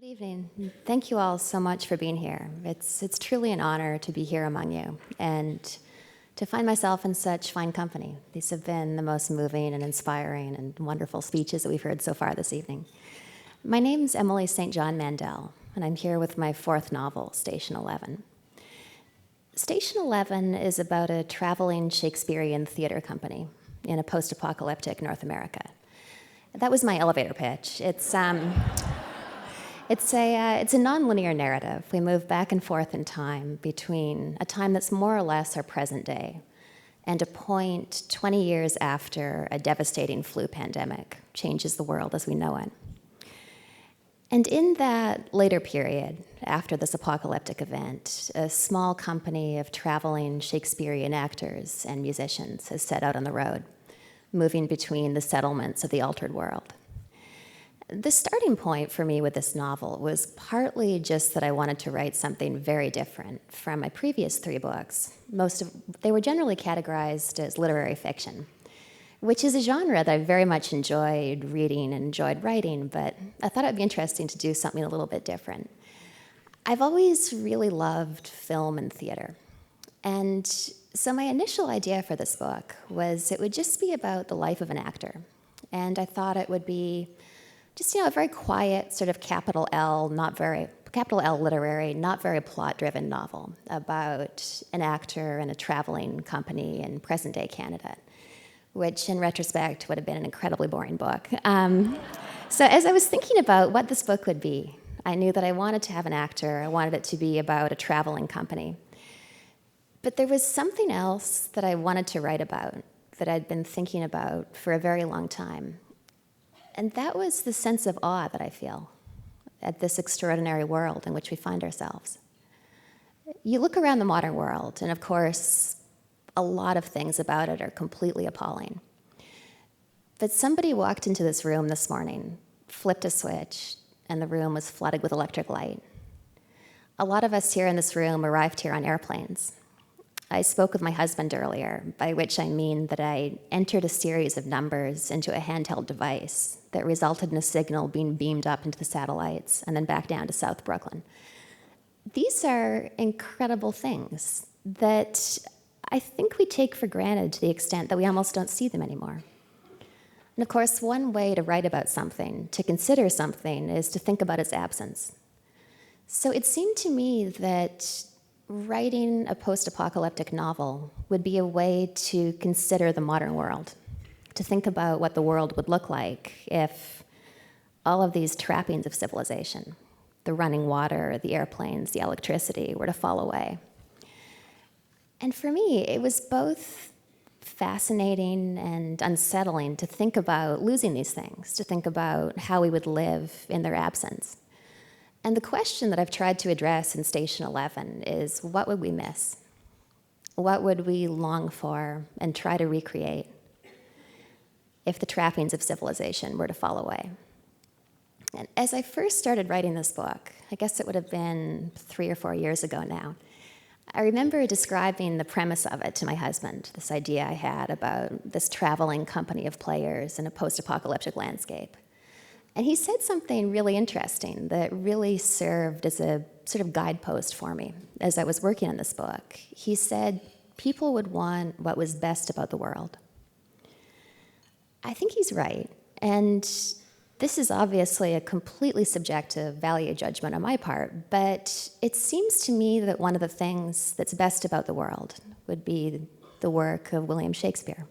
Good evening. Thank you all so much for being here. It's truly an honor to be here among you and to find myself in such fine company. These have been the most moving and inspiring and wonderful speeches that we've heard so far this evening. My name's Emily St. John Mandel, and I'm here with my fourth novel, Station 11. Station 11 is about a traveling Shakespearean theater company in a post-apocalyptic North America. That was my elevator pitch. It's a nonlinear narrative. We move back and forth in time between a time that's more or less our present day and a point 20 years after a devastating flu pandemic changes the world as we know it. And in that later period, after this apocalyptic event, a small company of traveling Shakespearean actors and musicians has set out on the road, moving between the settlements of the altered world. The starting point for me with this novel was partly just that I wanted to write something very different from my previous three books. They were generally categorized as literary fiction, which is a genre that I very much enjoyed reading and enjoyed writing, but I thought it would be interesting to do something a little bit different. I've always really loved film and theater, and so my initial idea for this book was it would just be about the life of an actor, and I thought it would be just, a very quiet sort of capital L literary, not very plot-driven novel about an actor and a traveling company in present-day Canada, which in retrospect would have been an incredibly boring book. So as I was thinking about what this book would be, I knew that I wanted to have an actor. I wanted it to be about a traveling company. But there was something else that I wanted to write about that I'd been thinking about for a very long time. And that was the sense of awe that I feel at this extraordinary world in which we find ourselves. You look around the modern world, and of course, a lot of things about it are completely appalling. But somebody walked into this room this morning, flipped a switch, and the room was flooded with electric light. A lot of us here in this room arrived here on airplanes. I spoke with my husband earlier, by which I mean that I entered a series of numbers into a handheld device that resulted in a signal being beamed up into the satellites and then back down to South Brooklyn. These are incredible things that I think we take for granted to the extent that we almost don't see them anymore. And of course, one way to write about something, to consider something, is to think about its absence. So it seemed to me that writing a post-apocalyptic novel would be a way to consider the modern world, to think about what the world would look like if all of these trappings of civilization, the running water, the airplanes, the electricity, were to fall away. And for me, it was both fascinating and unsettling to think about losing these things, to think about how we would live in their absence. And the question that I've tried to address in Station 11 is, what would we miss? What would we long for and try to recreate if the trappings of civilization were to fall away? And as I first started writing this book, I guess it would have been 3 or 4 years ago now, I remember describing the premise of it to my husband, this idea I had about this traveling company of players in a post-apocalyptic landscape. And he said something really interesting that really served as a sort of guidepost for me as I was working on this book. He said, people would want what was best about the world. I think he's right. And this is obviously a completely subjective value judgment on my part, but it seems to me that one of the things that's best about the world would be the work of William Shakespeare.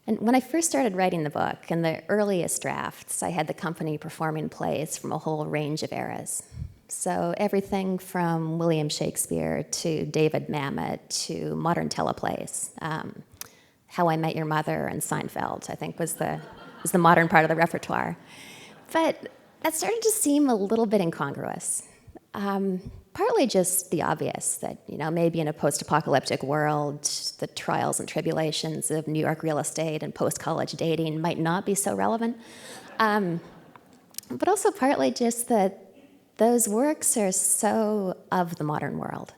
And when I first started writing the book, in the earliest drafts, I had the company performing plays from a whole range of eras. So everything from William Shakespeare to David Mamet to modern teleplays. How I Met Your Mother and Seinfeld, I think, was the modern part of the repertoire. But that started to seem a little bit incongruous. Partly just the obvious that, maybe in a post-apocalyptic world, the trials and tribulations of New York real estate and post-college dating might not be so relevant. But also partly just that those works are so of the modern world.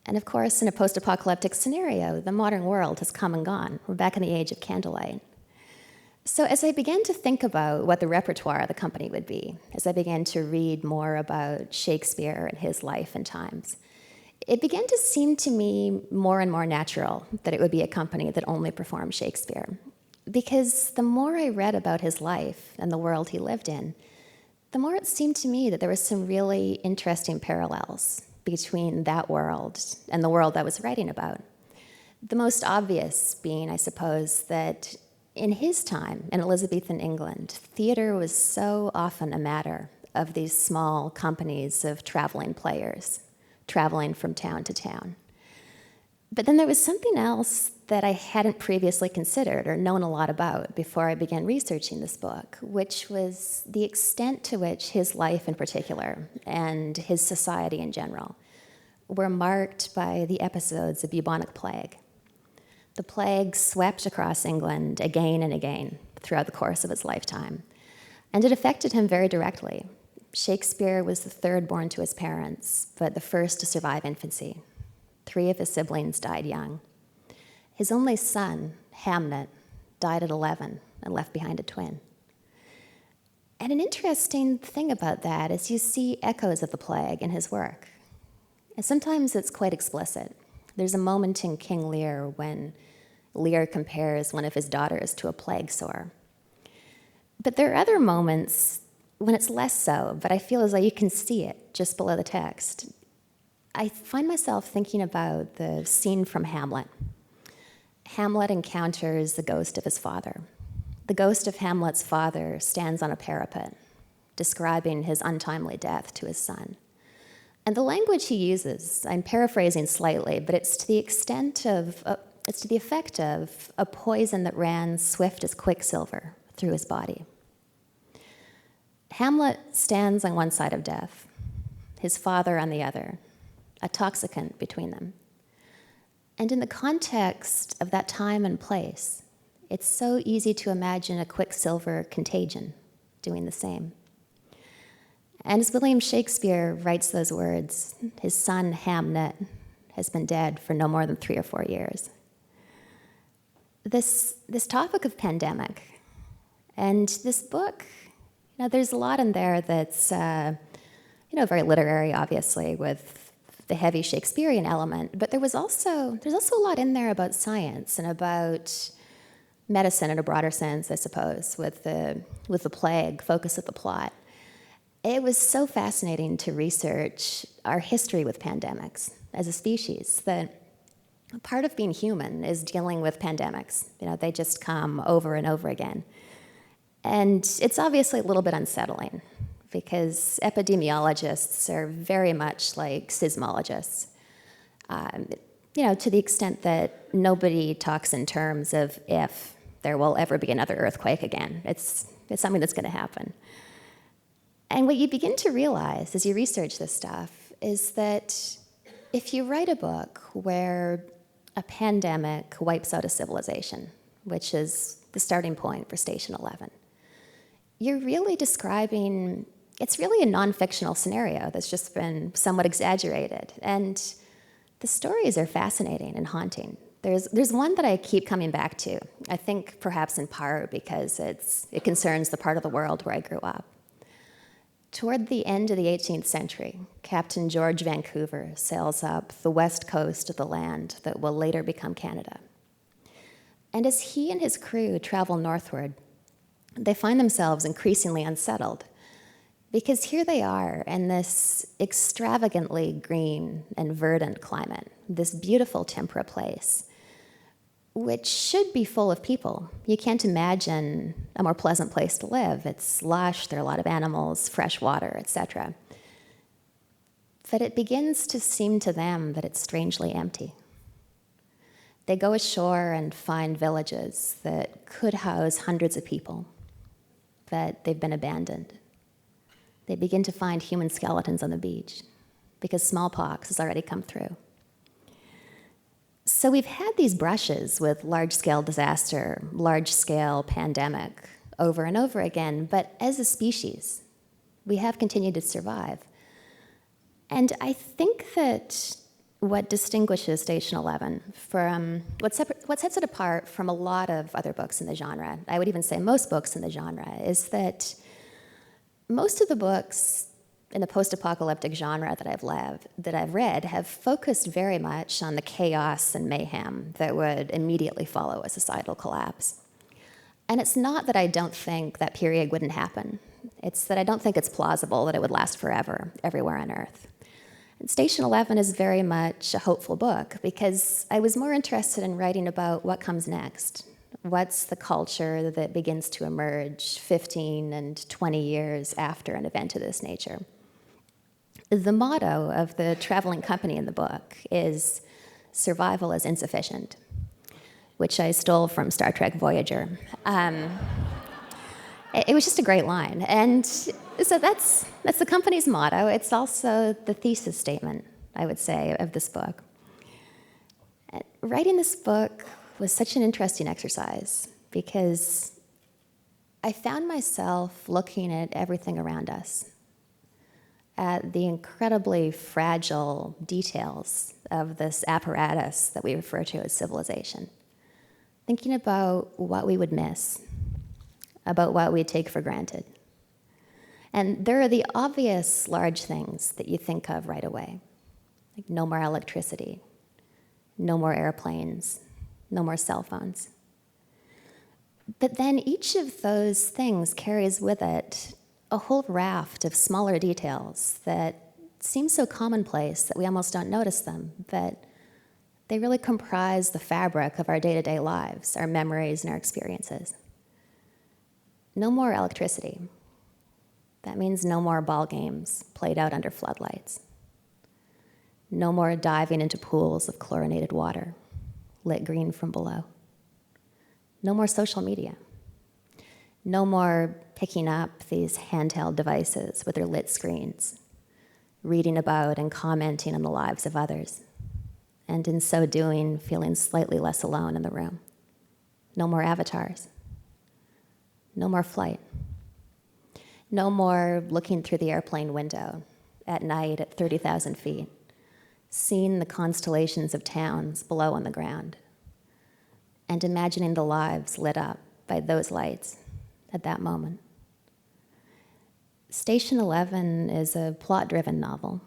And of course, in a post-apocalyptic scenario, the modern world has come and gone. We're back in the age of candlelight. So as I began to think about what the repertoire of the company would be, as I began to read more about Shakespeare and his life and times, it began to seem to me more and more natural that it would be a company that only performed Shakespeare. Because the more I read about his life and the world he lived in, the more it seemed to me that there were some really interesting parallels between that world and the world I was writing about. The most obvious being, I suppose, that in his time, in Elizabethan England, theater was so often a matter of these small companies of traveling players, traveling from town to town. But then there was something else that I hadn't previously considered or known a lot about before I began researching this book, which was the extent to which his life in particular and his society in general were marked by the episodes of bubonic plague. The plague swept across England again and again throughout the course of his lifetime, and it affected him very directly. Shakespeare was the third born to his parents, but the first to survive infancy. 3 of his siblings died young. His only son, Hamnet, died at 11 and left behind a twin. And an interesting thing about that is you see echoes of the plague in his work. And sometimes it's quite explicit. There's a moment in King Lear when Lear compares one of his daughters to a plague sore. But there are other moments when it's less so, but I feel as though you can see it just below the text. I find myself thinking about the scene from Hamlet. Hamlet encounters the ghost of his father. The ghost of Hamlet's father stands on a parapet, describing his untimely death to his son. And the language he uses, I'm paraphrasing slightly, but it's to the effect of a poison that ran swift as quicksilver through his body. Hamlet stands on one side of death, his father on the other, a toxicant between them. And in the context of that time and place, it's so easy to imagine a quicksilver contagion doing the same. And as William Shakespeare writes those words, his son Hamnet has been dead for no more than 3 or 4 years. This topic of pandemic and this book, there's a lot in there that's very literary, obviously, with the heavy Shakespearean element, but there's also a lot in there about science and about medicine in a broader sense, I suppose, with the plague, focus of the plot. It was so fascinating to research our history with pandemics as a species, that part of being human is dealing with pandemics. They just come over and over again. And it's obviously a little bit unsettling because epidemiologists are very much like seismologists, to the extent that nobody talks in terms of if there will ever be another earthquake again. It's something that's going to happen. And what you begin to realize as you research this stuff is that if you write a book where a pandemic wipes out a civilization, which is the starting point for Station 11, you're really describing, it's really a non-fictional scenario that's just been somewhat exaggerated. And the stories are fascinating and haunting. There's one that I keep coming back to, I think perhaps in part because it concerns the part of the world where I grew up. Toward the end of the 18th century, Captain George Vancouver sails up the west coast of the land that will later become Canada. And as he and his crew travel northward, they find themselves increasingly unsettled because here they are in this extravagantly green and verdant climate, this beautiful temperate place, which should be full of people. You can't imagine a more pleasant place to live. It's lush, there are a lot of animals, fresh water, etc. But it begins to seem to them that it's strangely empty. They go ashore and find villages that could house hundreds of people, but they've been abandoned. They begin to find human skeletons on the beach because smallpox has already come through. So we've had these brushes with large-scale disaster, large-scale pandemic over and over again, but as a species, we have continued to survive. And I think that what distinguishes Station 11 from what sets it apart from a lot of other books in the genre, I would even say most books in the genre, is that most of the books in the post-apocalyptic genre that I've read have focused very much on the chaos and mayhem that would immediately follow a societal collapse. And it's not that I don't think that period wouldn't happen. It's that I don't think it's plausible that it would last forever everywhere on Earth. And Station 11 is very much a hopeful book because I was more interested in writing about what comes next. What's the culture that begins to emerge 15 and 20 years after an event of this nature? The motto of the traveling company in the book is "Survival is insufficient," which I stole from Star Trek Voyager. It was just a great line. And so that's the company's motto. It's also the thesis statement, I would say, of this book. Writing this book was such an interesting exercise because I found myself looking at everything around us, at the incredibly fragile details of this apparatus that we refer to as civilization, thinking about what we would miss, about what we take for granted. And there are the obvious large things that you think of right away, like no more electricity, no more airplanes, no more cell phones. But then each of those things carries with it a whole raft of smaller details that seem so commonplace that we almost don't notice them, but they really comprise the fabric of our day-to-day lives, our memories and our experiences. No more electricity. That means no more ball games played out under floodlights. No more diving into pools of chlorinated water, lit green from below. No more social media. No more picking up these handheld devices with their lit screens, reading about and commenting on the lives of others, and in so doing, feeling slightly less alone in the room. No more avatars. No more flight. No more looking through the airplane window at night at 30,000 feet, seeing the constellations of towns below on the ground, and imagining the lives lit up by those lights at that moment. Station 11 is a plot-driven novel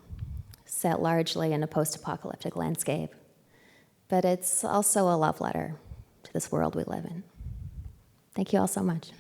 set largely in a post-apocalyptic landscape, but it's also a love letter to this world we live in. Thank you all so much.